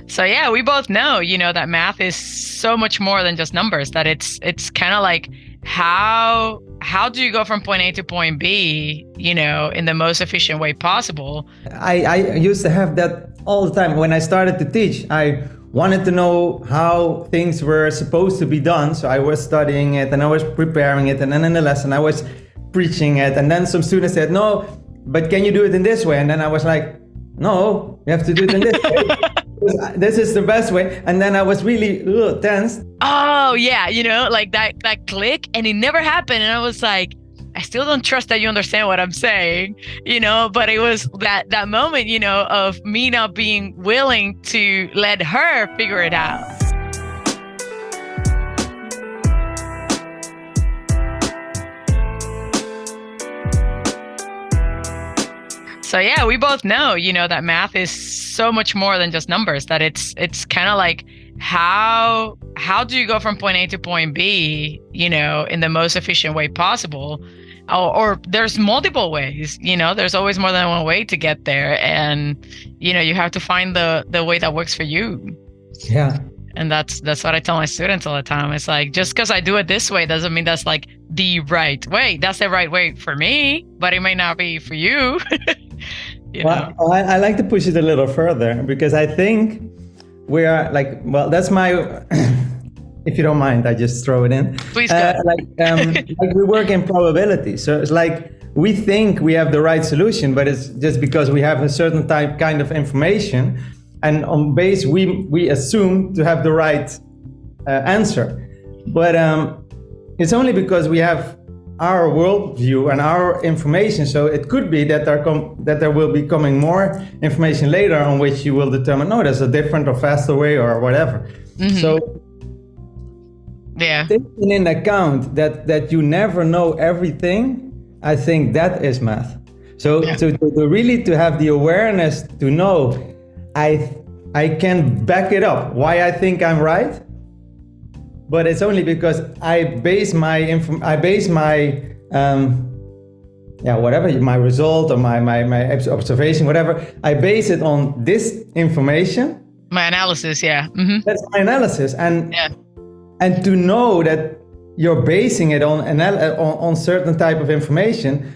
So yeah, we both know, that math is so much more than just numbers, that it's kind of like how do you go from point A to point B, in the most efficient way possible? I used to have that all the time. When I started to teach, I wanted to know how things were supposed to be done. So I was studying it and I was preparing it. And then in the lesson, I was preaching it. And then some students said, no, but can you do it in this way? And then I was like, no, you have to do it in this way. This is the best way. And then I was really tense. Oh yeah, like that click, and it never happened. And I was like, I still don't trust that you understand what I'm saying, but it was that moment, of me not being willing to let her figure it out. So yeah, we both know, that math is so much more than just numbers, that it's kind of like how do you go from point A to point B, in the most efficient way possible? Or there's multiple ways, there's always more than one way to get there. And, you have to find the way that works for you. Yeah. And that's what I tell my students all the time. It's like, just because I do it this way doesn't mean that's like the right way. That's the right way for me, but it may not be for you. Well, I like to push it a little further, because I think we are like, well, that's my, if you don't mind, I just throw it in. Please go. Like we work in probability. So it's like we think we have the right solution, but it's just because we have a certain kind of information. And on base, we assume to have the right answer. But it's only because we have our worldview and our information. So it could be that there will be coming more information later on which you will determine, no, there's a different or faster way or whatever. Mm-hmm. So yeah, taking in account that you never know everything, I think that is math. So yeah. to really to have the awareness to know, I can back it up why I think I'm right, but it's only because I base my whatever, my result or my observation, whatever, I base it on this information. My analysis, yeah. Mm-hmm. That's my analysis, and to know that you're basing it on certain type of information,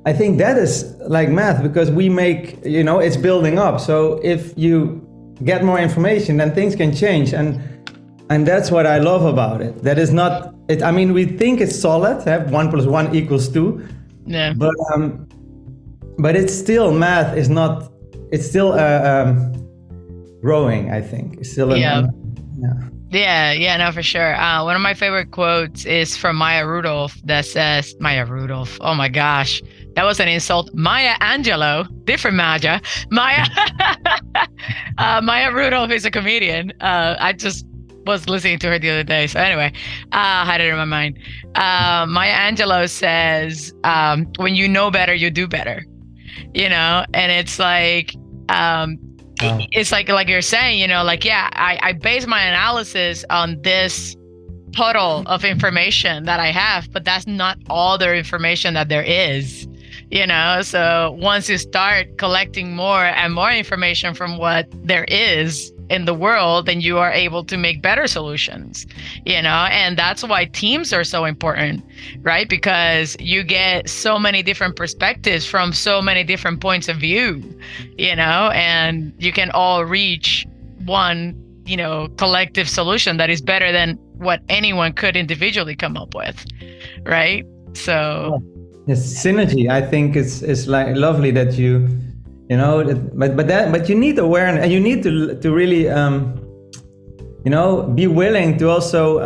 I think that is like math, because we make, it's building up. So if you get more information, then things can change. And that's what I love about it. That is not, I mean, we think it's solid, 1 + 1 = 2. Yeah. But it's still, math is not, it's still growing, I think. It's still, Yeah, no, for sure. One of my favorite quotes is from Maya Rudolph that says, Maya Rudolph, oh my gosh, that was an insult. Maya Angelou, different Maya. Maya Rudolph is a comedian. I just was listening to her the other day. So anyway, I had it in my mind. Maya Angelou says, when you know better, you do better, and it's like, it's like you're saying, I base my analysis on this puddle of information that I have, but that's not all the information that there is, so once you start collecting more and more information from what there is in the world, then you are able to make better solutions, and that's why teams are so important, right? Because you get so many different perspectives from so many different points of view, and you can all reach one, collective solution that is better than what anyone could individually come up with, right? So yes, synergy, I think is like lovely that you but you need awareness, and you need to really be willing to also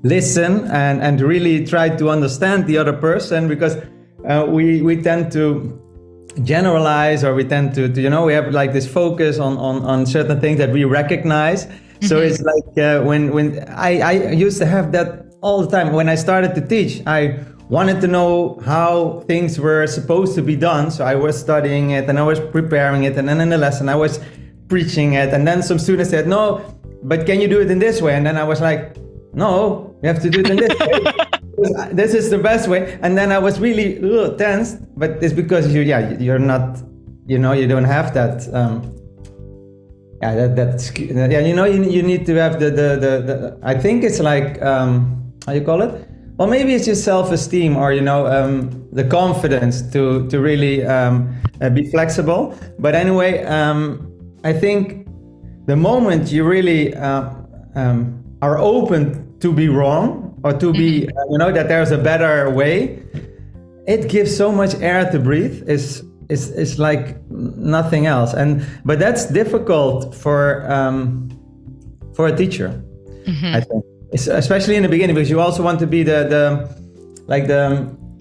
listen and really try to understand the other person, because we tend to generalize, or we tend to we have like this focus on certain things that we recognize. Mm-hmm. So it's like when I used to have that all the time. When I started to teach, I wanted to know how things were supposed to be done. So I was studying it and I was preparing it. And then in the lesson, I was preaching it. And then some students said, no, but can you do it in this way? And then I was like, no, you have to do it in this way. This is the best way. And then I was really tense, but it's because you're not you don't have that. You need to have the I think it's like, how you call it? Well, maybe it's just self-esteem, or the confidence to really be flexible. But anyway, I think the moment you really are open to be wrong, or to be that there's a better way, it gives so much air to breathe. It's like nothing else. But that's difficult for a teacher, I think, especially in the beginning, because you also want to be the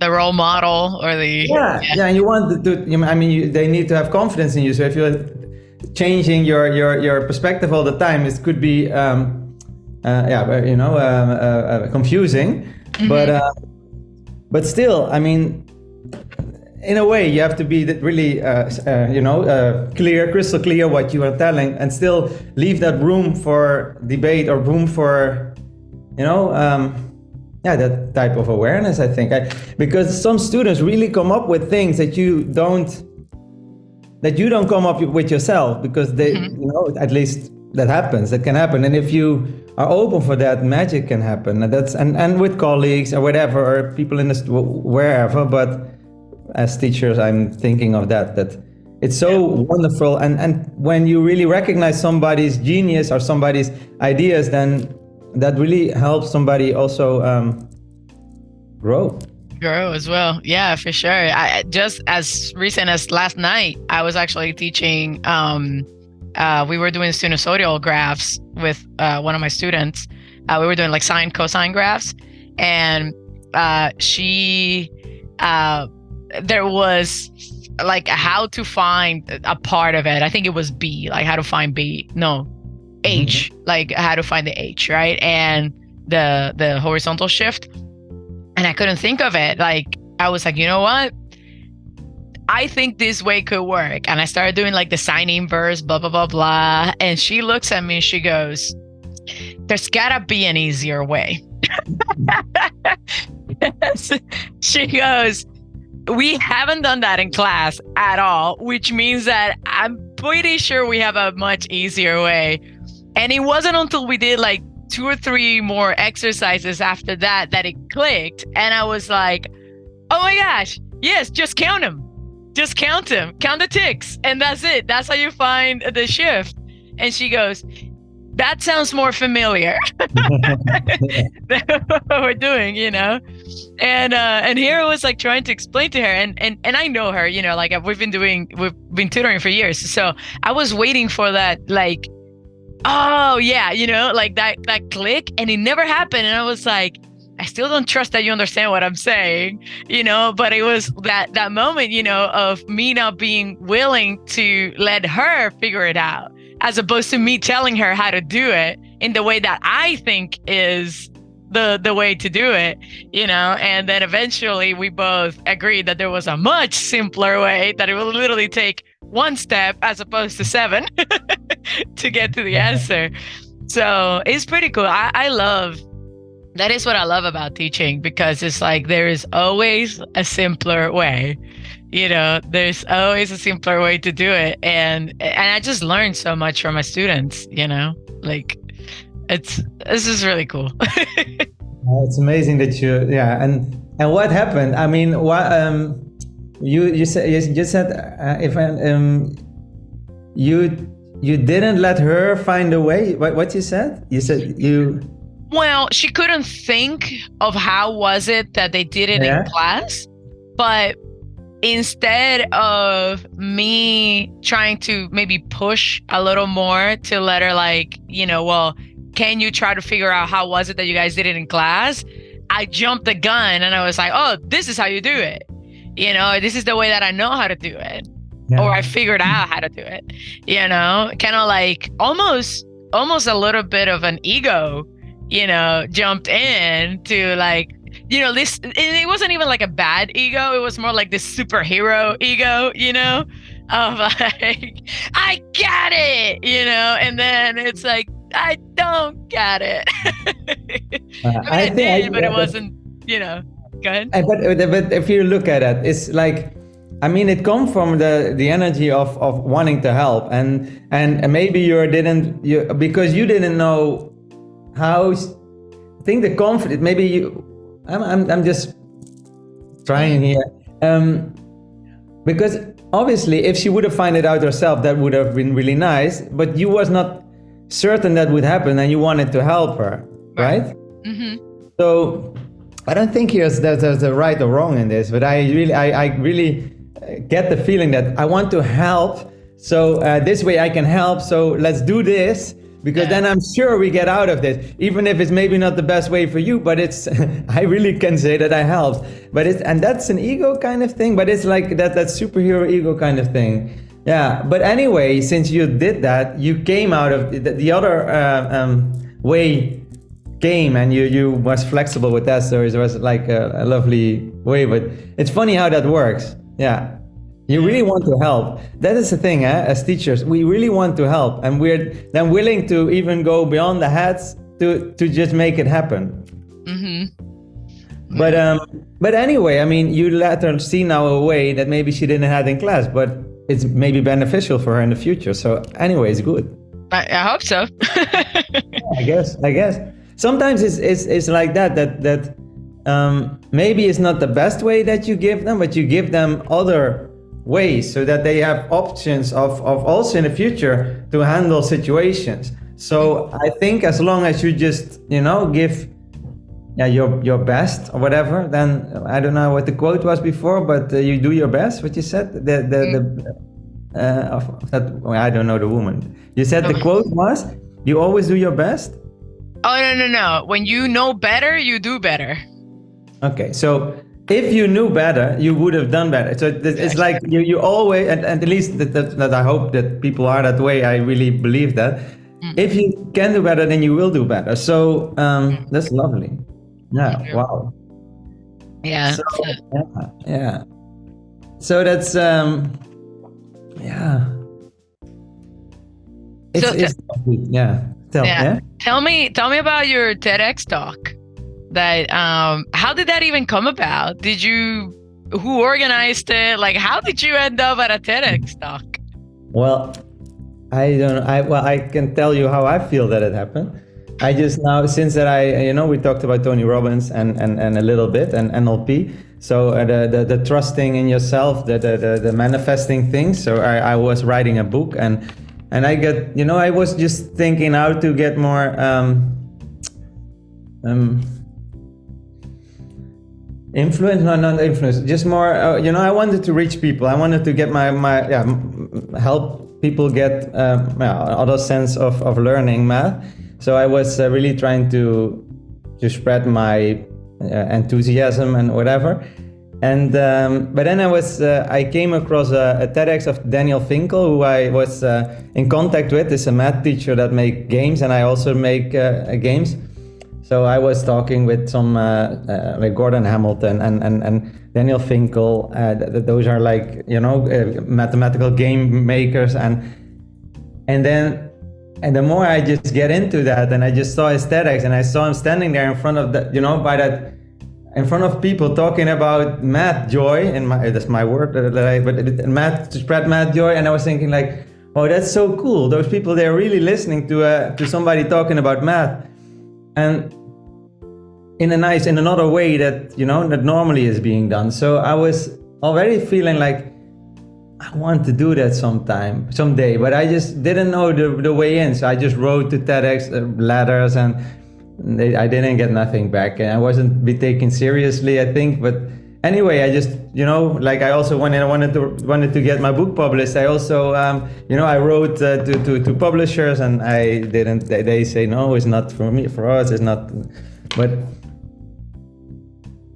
role model, or the and you want to. They need to have confidence in you. So if you're changing your perspective all the time, it could be confusing. But still, in a way, you have to be really, crystal clear what you are telling, and still leave that room for debate, or room for, that type of awareness. I think, because some students really come up with things that you don't come up with yourself, because they, at least that happens. That can happen, and if you are open for that, magic can happen. And with colleagues or whatever, or people in wherever, but as teachers, I'm thinking of that it's so wonderful, and when you really recognize somebody's genius or somebody's ideas, then that really helps somebody also grow as well. Yeah, for sure. I just as recent as last night, I was actually teaching. We were doing sinusoidal graphs with one of my students. We were doing like sine cosine graphs, and there was like how to find a part of it. I think it was B, like how to find H, like how to find the H, right? And the horizontal shift. And I couldn't think of it. Like, I was like, you know what? I think this way could work. And I started doing like the sine inverse, blah, blah, blah, blah. And she looks at me and she goes, there's gotta be an easier way. She goes, we haven't done that in class at all, which means that I'm pretty sure we have a much easier way. And it wasn't until we did like 2 or 3 more exercises after that it clicked. And I was like, oh my gosh, yes, just count them. Just count them. Count the ticks. And that's it. That's how you find the shift. And she goes, that sounds more familiar than what we're doing, And here I was like trying to explain to her, and I know her, like we've been tutoring for years. So I was waiting for that, like, oh yeah, like that click, and it never happened. And I was like, I still don't trust that you understand what I'm saying, but it was that moment, of me not being willing to let her figure it out, as opposed to me telling her how to do it in the way that I think is the way to do it, and then eventually we both agreed that there was a much simpler way, that it will literally take 1 step as opposed to 7 to get to the answer. So it's pretty cool. That is what I love about teaching, because it's like there is always a simpler way. There's always a simpler way to do it. And I just learned so much from my students, like it's just really cool. It's amazing that and what happened? What you said if you didn't let her find a way. What you said? You said you. Well, she couldn't think of how was it that they did it in class, but instead of me trying to maybe push a little more to let her, like, well, can you try to figure out how was it that you guys did it in class? I jumped the gun and I was like, oh, this is how you do it. This is the way that I know how to do it. Yeah. Or I figured out how to do it, kind of like almost a little bit of an ego, jumped in to like, this, and it wasn't even like a bad ego. It was more like this superhero ego, of like, I got it, and then it's like, I don't get it. I did, but it wasn't, go ahead. But if you look at it, it's like, I mean, it comes from the energy of wanting to help, and maybe because you didn't know how. I think the confidence. Maybe you. I'm just trying here, because obviously, if she would have found it out herself, that would have been really nice. But you was not certain that would happen, and you wanted to help her, right? Mm-hmm. So I don't think there's a right or wrong in this, but I really get the feeling that I want to help. So this way I can help. So let's do this, because then I'm sure we get out of this, even if it's maybe not the best way for you, but it's, I really can say that I helped. But and that's an ego kind of thing, but it's like that superhero ego kind of thing. Yeah. But anyway, since you did that, you came out of the other way came, and you was flexible with that. So it was like a lovely way, but it's funny how that works. Yeah. You really want to help. That is the thing, as teachers, we really want to help, and we're then willing to even go beyond the heads to just make it happen. Mm-hmm. But anyway, I mean, you let her see now a way that maybe she didn't have in class, but it's maybe beneficial for her in the future. So anyway, it's good. I hope so. Yeah, I guess. Sometimes it's like that maybe it's not the best way that you give them, but you give them other ways so that they have options of also in the future to handle situations. So I think as long as you just give your best or whatever, then I don't know what the quote was before, but you do your best. What you said, I don't know the woman. You said the quote was, you always do your best. Oh, no. When you know better, you do better. Okay, so if you knew better, you would have done better. So it's like you always, and at least that I hope that people are that way. I really believe that. If you can do better, then you will do better. So that's lovely. Yeah, wow. Yeah. So, yeah. So that's yeah. It's lovely. Yeah. Tell me about your TEDx talk. That how did that even come about? Who organized it? Like, how did you end up at a TEDx talk? Well, I don't know. I can tell you how I feel that it happened. I just now, since that we talked about Tony Robbins and a little bit and NLP. So the trusting in yourself, the manifesting things. So I was writing a book, and I get, I was just thinking how to get more influence, not influence, just more, I wanted to reach people. I wanted to get help people get other sense of learning math. So I was really trying to spread my enthusiasm and whatever. And but then I came across a TEDx of Daniel Finkel, who I was in contact with. Is a math teacher that make games, and I also make games. So I was talking with some like Gordon Hamilton and Daniel Finkel. Those are like mathematical game makers, and the more I just get into that, and I just saw his TEDx, and I saw him standing there in front of in front of people talking about math joy, and that's my word math, to spread math joy, and I was thinking like, oh, that's so cool. Those people, they're really listening to somebody talking about math, and in another way that that normally is being done. So I was already feeling like I want to do that someday, but I just didn't know the way in. So I just wrote to TEDx letters, and I didn't get nothing back, and I wasn't be taken seriously, I think. But anyway, I just like I also wanted to get my book published. I also I wrote to publishers, and I didn't. They say no, it's not for me, for us, it's not. But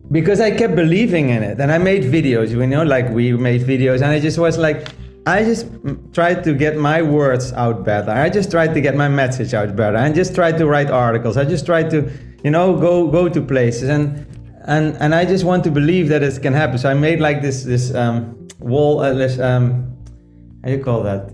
because I kept believing in it, and I made videos, like we made videos, and I just was like, I just tried to get my words out better. I just tried to get my message out better. I just tried to write articles. I just tried to, go to places, and I just want to believe that it can happen. So I made like this wall, how do you call that?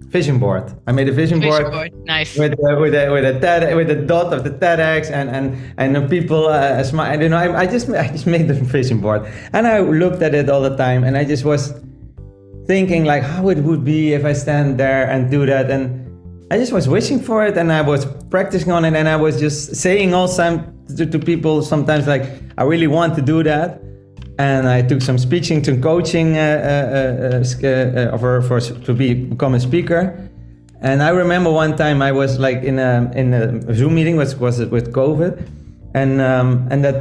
vision board. I made a vision Vision board board. Nice. with a dot of the TEDx and the people smile. You know, I just made the vision board, and I looked at it all the time, and I just was thinking like how it would be if I stand there and do that, and I just was wishing for it, and I was practicing on it, and I was just saying all time to people sometimes like I really want to do that. And I took some speaking to coaching to become a speaker. And I remember one time I was like in a Zoom meeting was with COVID, and that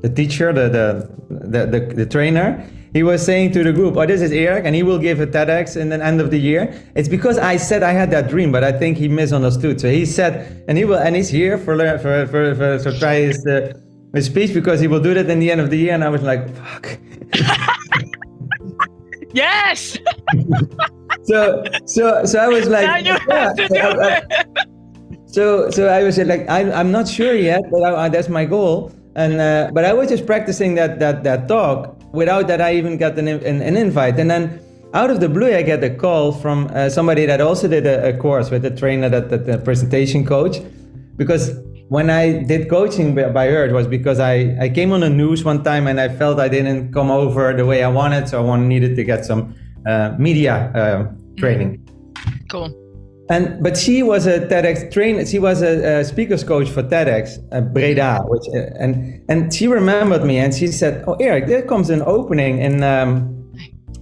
the teacher, the trainer, he was saying to the group, "Oh, this is Eric, and he will give a TEDx in the end of the year." It's because I said I had that dream, but I think he misunderstood. So he said, and he's here for try his speech because he will do that in the end of the year. And I was like, "Fuck." Yes. So I was like, Now you have to do it. So I was like, I'm not sure yet, but that's my goal. And but I was just practicing that talk without that I even got an invite. And then out of the blue, I get a call from somebody that also did a course with the trainer, that the presentation coach, because when I did coaching by her, it was because I came on the news one time and I felt I didn't come over the way I wanted, so I needed to get some media training. Cool. But she was a TEDx trainer. She was a speakers coach for TEDx Breda, and she remembered me and she said, "Oh, Eric, there comes an opening in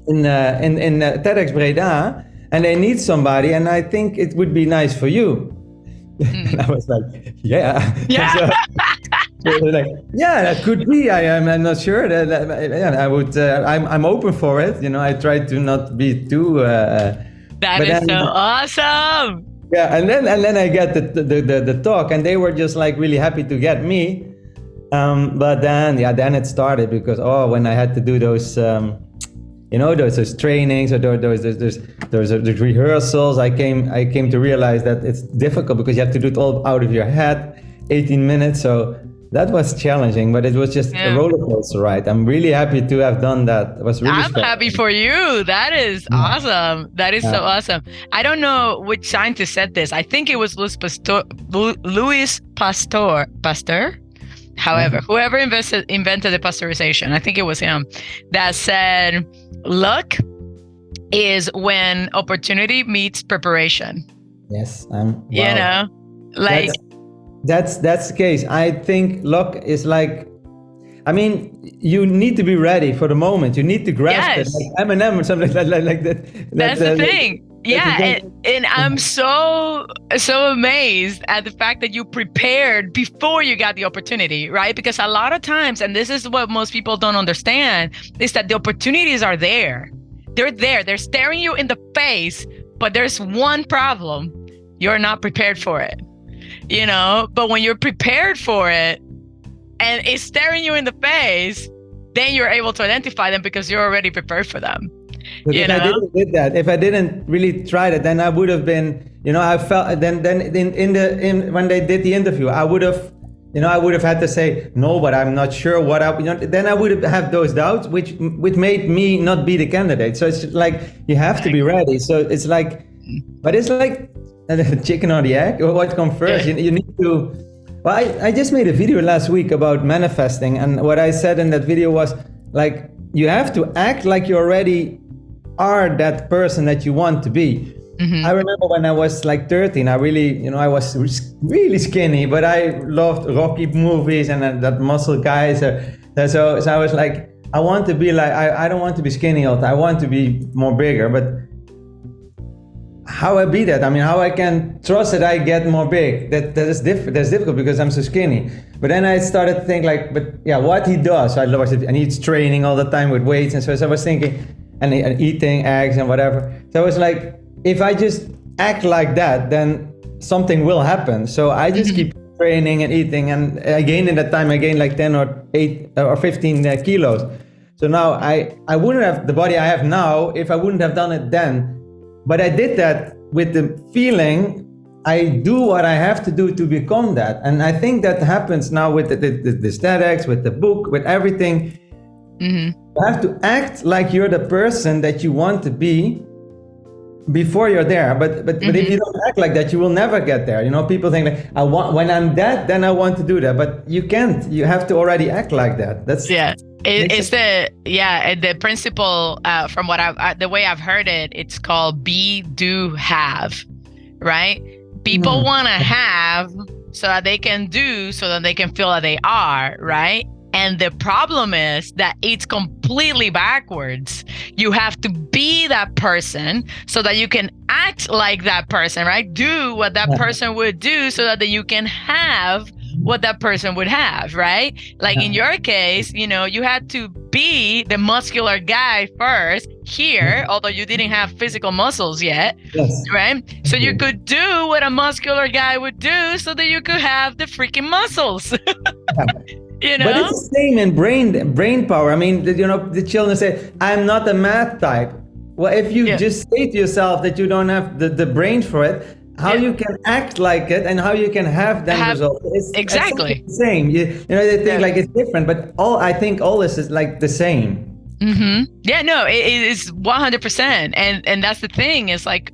TEDx Breda, and they need somebody, and I think it would be nice for you." And I was like, "Yeah." Yeah. So like, yeah, that could be. I'm not sure. I would. I'm open for it. You know, I try to not be too. That is so awesome. Yeah, and then I get the talk, and they were just like really happy to get me. But then it started because when I had to do those, those trainings or those rehearsals, I came to realize that it's difficult because you have to do it all out of your head, 18 minutes. So that was challenging, but it was just a roller coaster ride. I'm really happy to have done that. It was really special. Happy for you. That is awesome. That is so awesome. I don't know which scientist said this. I think it was Louis Pasteur. However, whoever invented the pasteurization, I think it was him, that said, luck is when opportunity meets preparation. Yes. You know, like... That's the case. I think luck is like, I mean, you need to be ready for the moment. You need to grasp it, like Eminem or something like that. That's the thing. Yeah, and I'm so amazed at the fact that you prepared before you got the opportunity, right? Because a lot of times, and this is what most people don't understand, is that the opportunities are there. They're there. They're staring you in the face, but there's one problem. You're not prepared for it. You know, but when you're prepared for it and it's staring you in the face, then you're able to identify them because you're already prepared for them. But if I didn't really try that, then I would have been, I felt then when they did the interview, I would have had to say no, but I'm not sure what then I would have those doubts, which made me not be the candidate. So it's like you have to be ready. So it's like, but it's like the chicken or the egg, or what comes first? You need to. Well, I just made a video last week about manifesting, and what I said in that video was like you have to act like you already are that person that you want to be. Mm-hmm. I remember when I was like 13, I really, I was really skinny, but I loved Rocky movies and that muscle guy. So I was like, I want to be like, I don't want to be skinny all the time. I want to be more bigger, but how I be that? I mean, how I can trust that I get more big? That is different. That's difficult because I'm so skinny. But then I started to think like, but yeah, what he does. So I love it, and he's training all the time with weights, and so I was thinking, and eating eggs and whatever. So I was like, if I just act like that, then something will happen. So I just keep training and eating, and in that time I gained like 10 or 8 or 15 kilos. So now I wouldn't have the body I have now if I wouldn't have done it then. But I did that with the feeling I do what I have to do to become that. And I think that happens now with the TEDx, with the book, with everything. Mm-hmm. You have to act like you're the person that you want to be before you're there. But if you don't act like that, you will never get there. You know, people think like, I want, when I'm that, then I want to do that. But you can't. You have to already act like that. That's Yeah. It's the principle from what the way I've heard it, it's called be, do, have, right? People want to have so that they can do, so that they can feel that they are, right? And the problem is that it's completely backwards. You have to be that person so that you can act like that person, right? Do what that person would do so that you can have what that person would have, right? Like in your case, you know, you had to be the muscular guy first here, although you didn't have physical muscles yet, right? So you could do what a muscular guy would do so that you could have the freaking muscles. You know? But it's the same in brain power. I mean, you know, the children say, I'm not a math type. Well, if you just say to yourself that you don't have the brain for it, how you can act like it and how you can have them results. It's exactly the same. You know, they think like it's different, but I think all this is like the same. Yeah, no, it is 100%. And that's the thing, is like,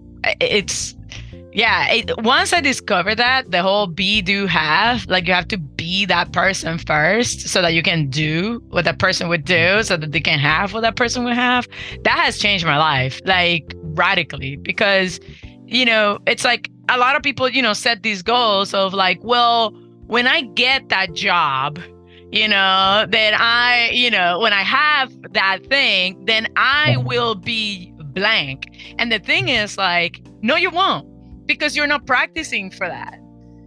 once I discovered that, the whole be, do, have, like you have to be that person first so that you can do what that person would do, so that they can have what that person would have. That has changed my life, like radically, because, you know, it's like a lot of people, you know, set these goals of like, well, when I get that job, you know, then when I have that thing, then I will be blank. And the thing is like, no, you won't. Because you're not practicing for that,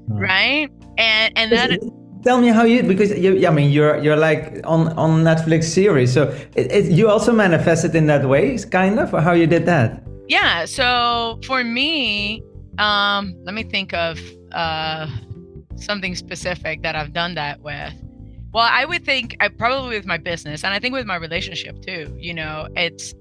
right? And that. Tell me how because you're like on Netflix series, so you also manifested in that way, kind of, or how you did that? Yeah. So for me, let me think of something specific that I've done that with. Well, I would think probably with my business, and I think with my relationship too. You know, it's